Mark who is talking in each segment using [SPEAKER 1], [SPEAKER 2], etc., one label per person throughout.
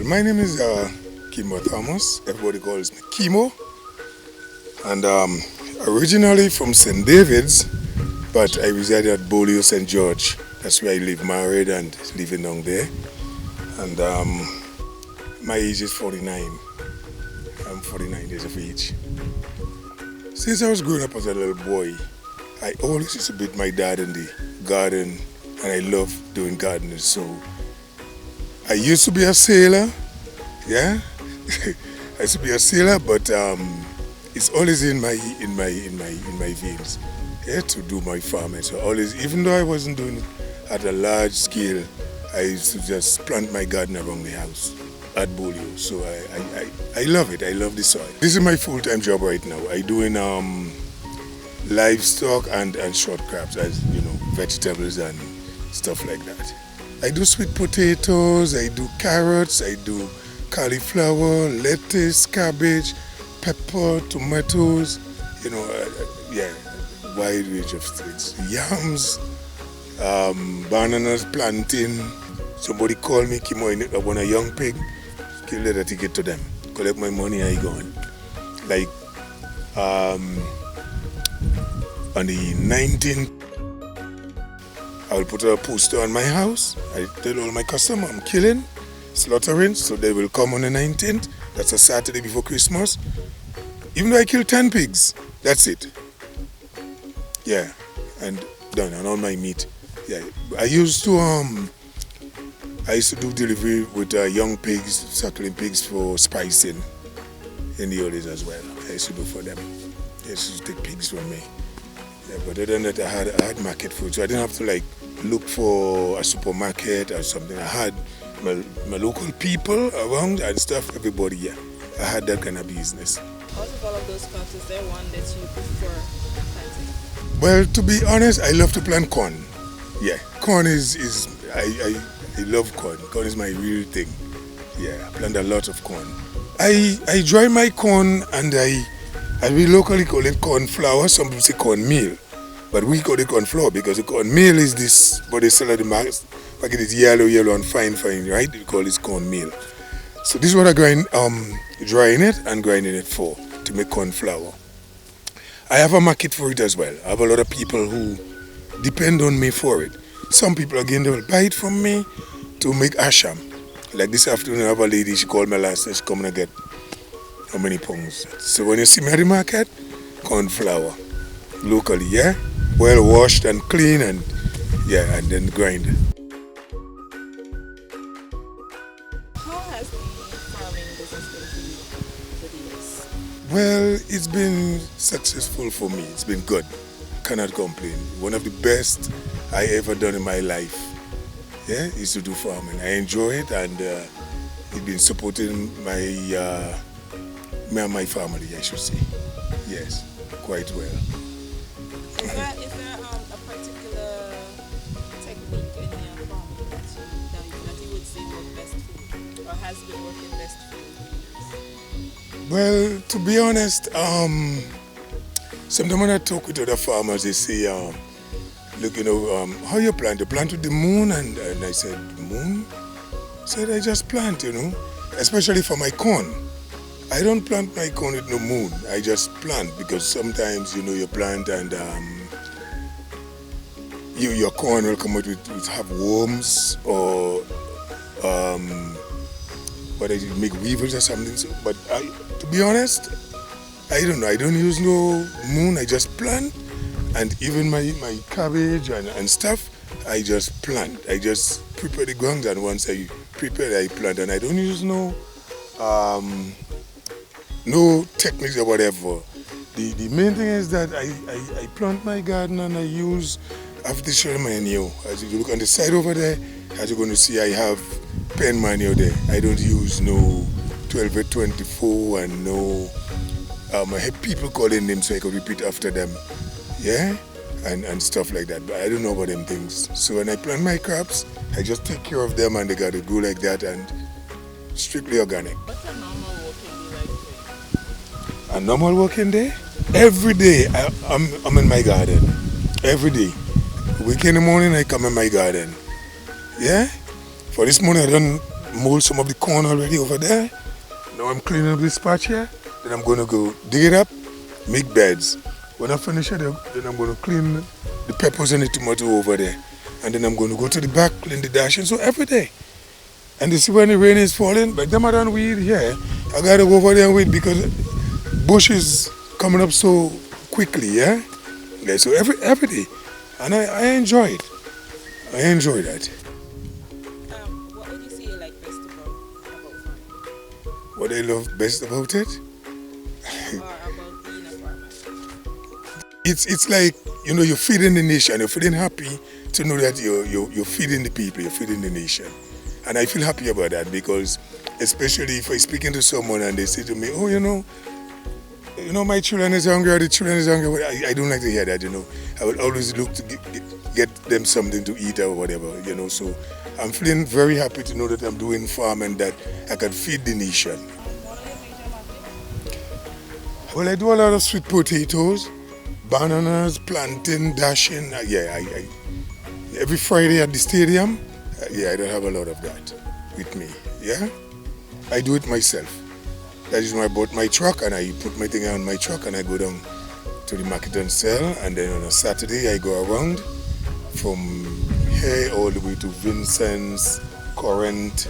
[SPEAKER 1] My name is Kimmo Thomas. Everybody calls me Kimmo. And originally from St. David's, but I reside at Bolio, St. George. That's where I live, married and living down there. And my age is 49. I'm 49 years of age. Since I was growing up as a little boy, I always used to beat my dad in the garden, and I love doing gardening. So I used to be a sailor, yeah. I used to be a sailor, but it's always in my veins, yeah, to do my farming. So always, even though I wasn't doing it at a large scale, I used to just plant my garden around the house at Bolio. So I love it. I love the soil. This is my full-time job right now. I doing livestock and short crops, as you know, vegetables and stuff like that. I do sweet potatoes, I do carrots, I do cauliflower, lettuce, cabbage, pepper, tomatoes, you know, yeah, wide range of things. Yams, bananas, plantain. Somebody called me, Kimmo, I want a young pig. Give that ticket to them. Collect my money, I gone. Like on the 19th, I will put a poster on my house. I tell all my customers I'm killing, slaughtering, so they will come on the 19th. That's a Saturday before Christmas. Even though I kill 10 pigs, that's it. Yeah, and done, and all my meat. Yeah, I used to do delivery with young pigs, suckling pigs for spicing in the old days as well. I used to do for them. They used to take pigs from me. Yeah, but other than that, I had market food, so I didn't have to like look for a supermarket or something. I had my local people around and stuff, everybody, yeah. I had that kind of business.
[SPEAKER 2] Out of all of those crops, is there one that you prefer planting?
[SPEAKER 1] Well, to be honest, I love to plant corn. Yeah, corn is I love corn. Corn is my real thing. Yeah, I plant a lot of corn. I dry my corn and we locally call it corn flour. Some people say corn meal. But we call it corn flour because the corn meal is this, but they sell at the market. Like it is yellow and fine, right? We call it corn meal. So this is what I grind, drying it and grinding it for, to make corn flour. I have a market for it as well. I have a lot of people who depend on me for it. Some people again, they will buy it from me to make asham. Like this afternoon, I have a lady, she called me last night, she come and get how many pounds. So when you see me at the market, corn flour, locally, yeah? Well washed and clean, and yeah, and then grind.
[SPEAKER 2] How has the farming business been for you over the years?
[SPEAKER 1] Well, it's been successful for me. It's been good. Cannot complain. One of the best I ever done in my life, yeah, is to do farming. I enjoy it, and it's been supporting me and my family, I should say. Yes, quite well.
[SPEAKER 2] Is there a particular technique in your farming that you would say worked best for you, or has been working best for you?
[SPEAKER 1] Well, to be honest, sometimes when I talk with other farmers, they say, look, you know, how you plant? You plant with the moon? And I said, moon? I said, I just plant, you know, especially for my corn. I don't plant my corn with no moon. I just plant because sometimes, you know, you plant and your corn will come out with have worms or what I make weevils or something. So, but to be honest, I don't know. I don't use no moon. I just plant, and even my cabbage and stuff, I just plant. I just prepare the ground, and once I prepare, I plant, and I don't use no techniques or whatever. The main thing is that I plant my garden and I use artificial manure. As you look on the side over there, as you're going to see, I have pen manure there. I don't use no 12-24 and no, I have people calling them so I can repeat after them. Yeah? and stuff like that. But I don't know about them things. So when I plant my crops, I just take care of them and they gotta grow like that and strictly organic.
[SPEAKER 2] What's a normal working day like for
[SPEAKER 1] A normal working day? Every day I'm in my garden. Every day. Wake in the morning I come in my garden. Yeah? For this morning I done mold some of the corn already over there. Now I'm cleaning up this patch here. Then I'm gonna go dig it up, make beds. When I finish it up, then I'm gonna clean the peppers and the tomato over there. And then I'm gonna go to the back, clean the dashing. So every day. And you see when the rain is falling, by the time I done weed here, I gotta go over there and weed because bush is coming up so quickly, yeah? Yeah, so every day. And I enjoy it. I enjoy that.
[SPEAKER 2] what would you say you like best about farming?
[SPEAKER 1] What I love best about it?
[SPEAKER 2] Or about being a farmer?
[SPEAKER 1] It's like, you know, you're feeding the nation. You're feeling happy to know that you're feeding the people, you're feeding the nation. And I feel happy about that because especially if I'm speaking to someone and they say to me, oh, you know, my children is hungry or the children is hungry. Well, I don't like to hear that, you know. I would always look to get them something to eat or whatever, you know. So I'm feeling very happy to know that I'm doing farm and that I can feed the nation.
[SPEAKER 2] What are your major markets?
[SPEAKER 1] Well, I do a lot of sweet potatoes, bananas, plantain, dashing. Yeah, every Friday at the stadium, I don't have a lot of that with me. Yeah, I do it myself. That is when I bought my truck and I put my thing on my truck and I go down to the market and sell. And then on a Saturday I go around from here all the way to Vincent's, Corinth,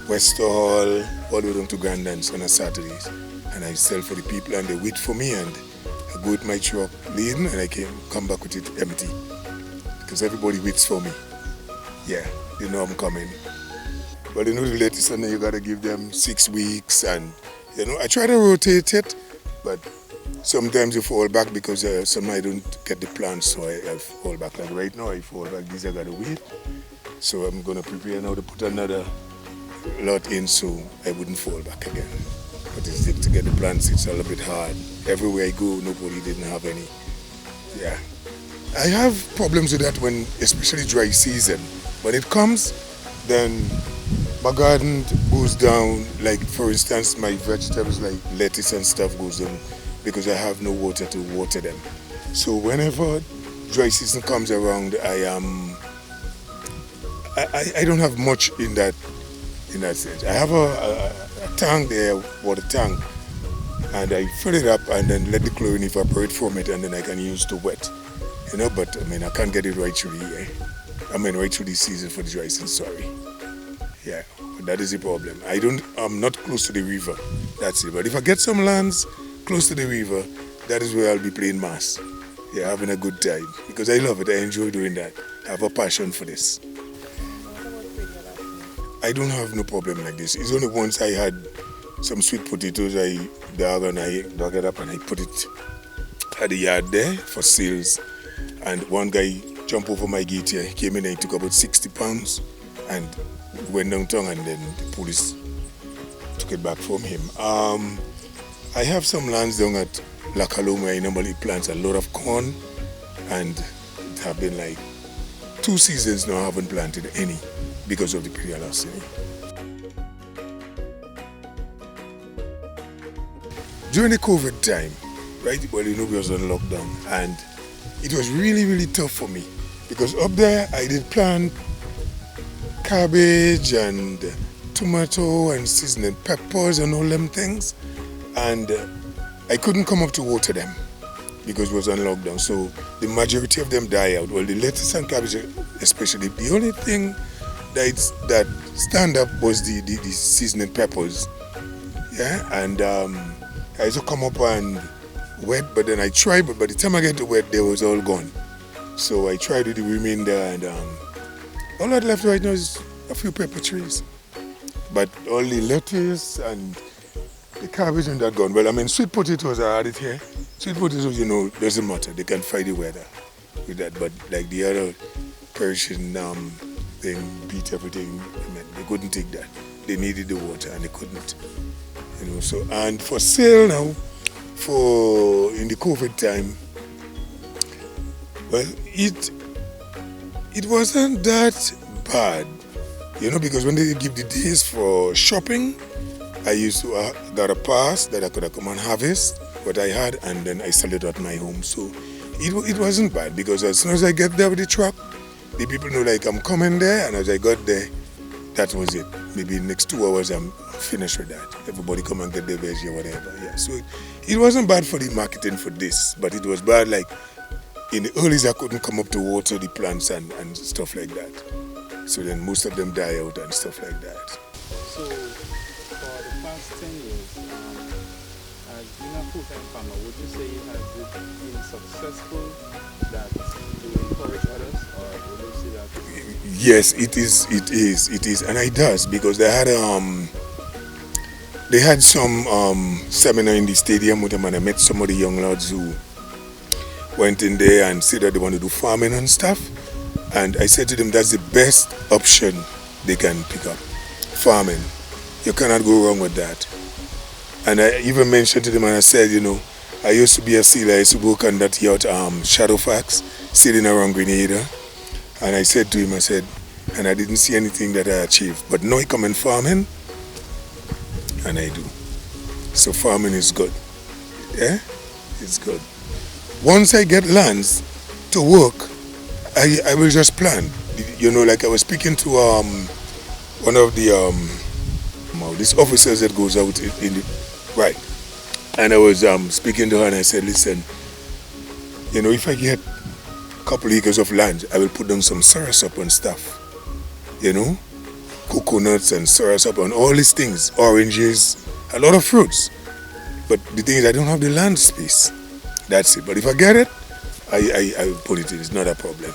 [SPEAKER 1] Wester Hall, all the way down to Grandance on a Saturdays. And I sell for the people and they wait for me and I go with my truck laden and I come back with it empty. Because everybody waits for me. Yeah, they know I'm coming. But you know the lettuce and then you gotta give them 6 weeks and you know, I try to rotate it, but sometimes you fall back because sometimes I don't get the plants, so I fall back. Like right now, I fall back. These I gotta wait. So I'm gonna prepare now to put another lot in, so I wouldn't fall back again. But it's to get the plants, it's a little bit hard. Everywhere I go, nobody didn't have any. Yeah, I have problems with that when, especially dry season. When it comes, then my garden goes down, like for instance my vegetables like lettuce and stuff goes down because I have no water to water them. So whenever dry season comes around, I don't have much in that sense. I have a tank there, water tank, and I fill it up and then let the chlorine evaporate from it and then I can use to wet. You know, but I mean I can't get it right through the year. Right through the season for the dry season, sorry. Yeah, that is the problem. I'm not close to the river, that's it. But if I get some lands close to the river, that is where I'll be playing mass. Yeah, having a good time. Because I love it, I enjoy doing that. I have a passion for this. I don't have no problem like this. It's only once I had some sweet potatoes, I dug it up and I put it at the yard there for sales. And one guy jumped over my gate here, he came in and he took about 60 pounds and went downtown and then the police took it back from him. I have some lands down at La Calome where I normally plant a lot of corn and it have been like 2 seasons now I haven't planted any because of the periodicity. During the COVID time, right, well you know we was on lockdown and it was really, really tough for me because up there I did plant cabbage and tomato and seasoning peppers and all them things and I couldn't come up to water them because it was on lockdown, so the majority of them die out. Well, the lettuce and cabbage especially, the only thing that stand up was the seasoning peppers, yeah, and I used to come up and wet, but then I tried, but by the time I get to wet, they was all gone. So I tried with the remainder and all that left right now is a few pepper trees. But all the lettuce and the cabbage and that gone. Well, I mean, sweet potatoes, I had it here. Sweet potatoes, you know, doesn't matter. They can fight the weather with that. But like the other Persian thing, beat everything, I mean, they couldn't take that. They needed the water and they couldn't. You know, so, and for sale now, in the COVID time, Well, it wasn't that bad, because when they give the days for shopping, I used to got a pass that I could have come and harvest what I had, and then I sell it at my home. So it wasn't bad, because as soon as I get there with the truck, the people know like I'm coming there, and as I got there, that was it. Maybe next 2 hours I'm finished with that. Everybody come and get their veggie or whatever. Yeah. So it wasn't bad for the marketing for this, but it was bad like in the earlies I couldn't come up to water the plants and stuff like that. So then most of them die out and stuff like that.
[SPEAKER 3] So, for the past 10 years, as being a full-time farmer, would you say it has been successful that you encourage others, or would you say that?
[SPEAKER 1] Yes, it is, and it does, because they had some seminar in the stadium with them, and I met some of the young lads who went in there and said that they want to do farming and stuff. And I said to them, that's the best option they can pick up, farming. You cannot go wrong with that. And I even mentioned to them, and I said, I used to be a sealer. I used to work on that yacht, Shadowfax, sailing around Grenada. And I said to him, I said, and I didn't see anything that I achieved. But now I come in farming, and I do. So farming is good. Yeah, it's good. Once I get lands to work, I will just plan. Like I was speaking to one of the these officers that goes out in the right, and I was speaking to her, and I said, listen, if I get a couple acres of land, I will put down some syrup and stuff, coconuts and syrup and all these things, oranges, a lot of fruits. But the thing is, I don't have the land space. That's it. But if I get it, I will put it in. It's not a problem.